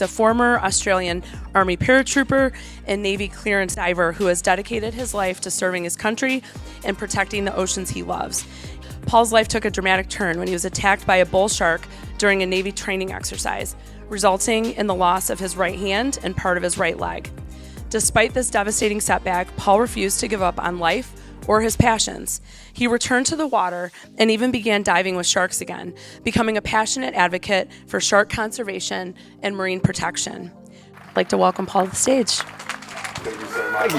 He's a former Australian Army paratrooper and Navy clearance diver who has dedicated his life to serving his country and protecting the oceans he loves. Paul's life took a dramatic turn when he was attacked by a bull shark during a Navy training exercise, resulting in the loss of his right hand and part of his right leg. Despite this devastating setback, Paul refused to give up on life or his passions. He returned to the water and even began diving with sharks again, becoming a passionate advocate for shark conservation and marine protection. I'd like to welcome Paul to the stage. Thank you so much.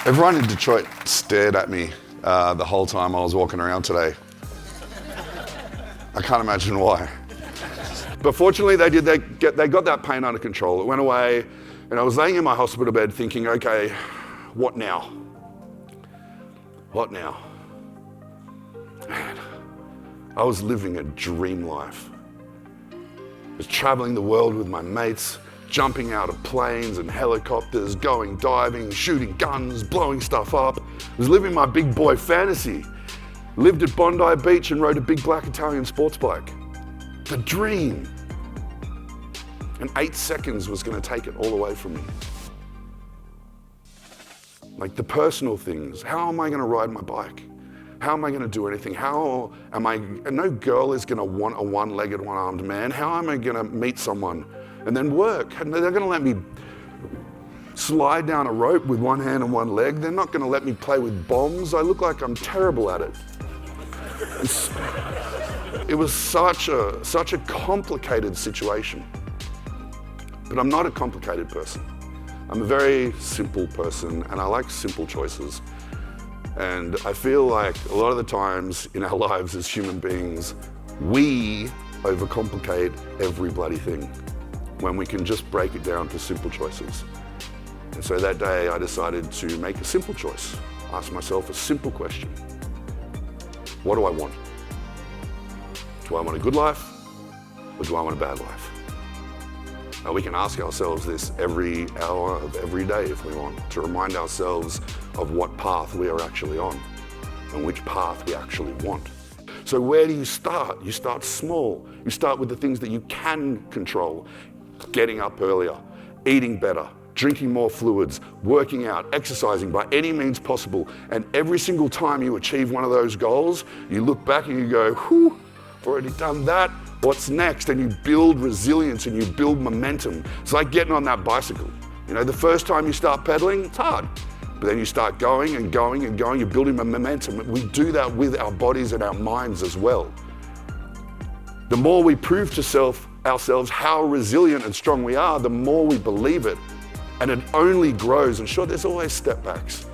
Everyone in Detroit stared at me the whole time I was walking around today. I can't imagine why. But fortunately, they got that pain under control. It went away, and I was laying in my hospital bed thinking, okay, what now? What now? Man, I was living a dream life. I was traveling the world with my mates, jumping out of planes and helicopters, going diving, shooting guns, blowing stuff up. I was living my big boy fantasy. Lived at Bondi Beach and rode a big black Italian sports bike. The dream. And 8 seconds was going to take it all away from me. Like the personal things. How am I going to ride my bike? How am I going to do anything? How am I? No girl is going to want a one-legged, one-armed man. How am I going to meet someone and then work? And they're going to let me slide down a rope with one hand and one leg. They're not going to let me play with bombs. I look like I'm terrible at it. It was such a complicated situation. But I'm not a complicated person. I'm a very simple person, and I like simple choices. And I feel like a lot of the times in our lives as human beings, we overcomplicate every bloody thing when we can just break it down to simple choices. And so that day I decided to make a simple choice, ask myself a simple question. What do I want? Do I want a good life, or do I want a bad life? Now, we can ask ourselves this every hour of every day if we want, to remind ourselves of what path we are actually on and which path we actually want. So where do you start? You start small. You start with the things that you can control. Getting up earlier, eating better, drinking more fluids, working out, exercising by any means possible. And every single time you achieve one of those goals, you look back and you go, whew, I've already done that. What's next? And you build resilience and you build momentum. It's like getting on that bicycle. You know, the first time you start pedaling, it's hard. But then you start going and going and going, you're building momentum. We do that with our bodies and our minds as well. The more we prove to ourselves how resilient and strong we are, the more we believe it. And it only grows. And sure, there's always step backs.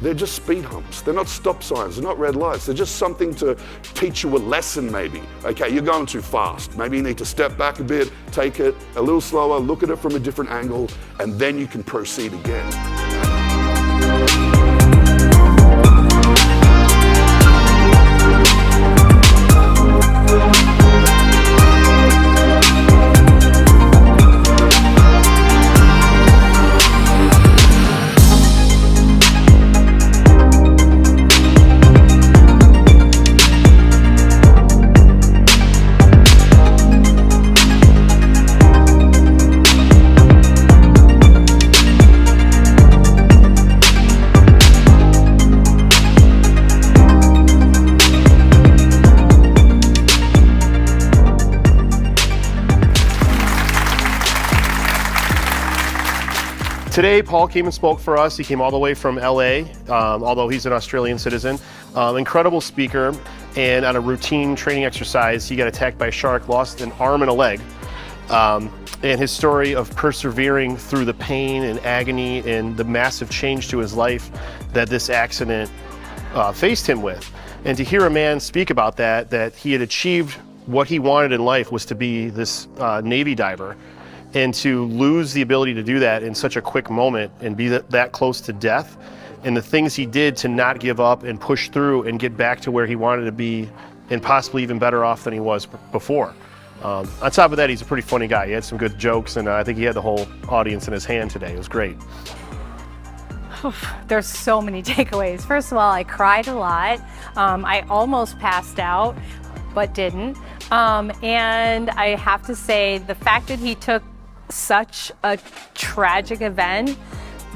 They're just speed humps. They're not stop signs. They're not red lights. They're just something to teach you a lesson maybe. Okay, you're going too fast. Maybe you need to step back a bit, take it a little slower, look at it from a different angle, and then you can proceed again. Today, Paul came and spoke for us. He came all the way from LA, although he's an Australian citizen. Incredible speaker, and on a routine training exercise, he got attacked by a shark, lost an arm and a leg. And his story of persevering through the pain and agony and the massive change to his life that this accident faced him with. And to hear a man speak about that he had achieved what he wanted in life was to be this Navy diver. And to lose the ability to do that in such a quick moment and be that close to death, and the things he did to not give up and push through and get back to where he wanted to be and possibly even better off than he was before. On top of that, he's a pretty funny guy. He had some good jokes, and I think he had the whole audience in his hand today. It was great. There's so many takeaways. First of all, I cried a lot. I almost passed out. but didn't. And I have to say, the fact that he took such a tragic event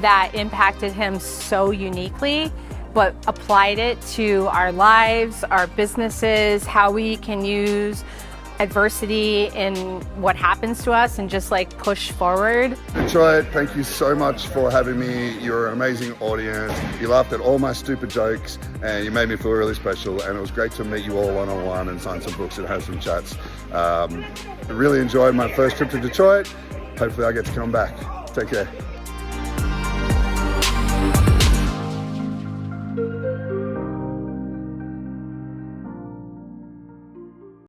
that impacted him so uniquely, but applied it to our lives, our businesses, how we can use adversity in what happens to us and just like push forward. Detroit, thank you so much for having me. You're an amazing audience. You laughed at all my stupid jokes and you made me feel really special, and it was great to meet you all one-on-one and sign some books and have some chats. I really enjoyed my first trip to Detroit. Hopefully I get to come back. Take care.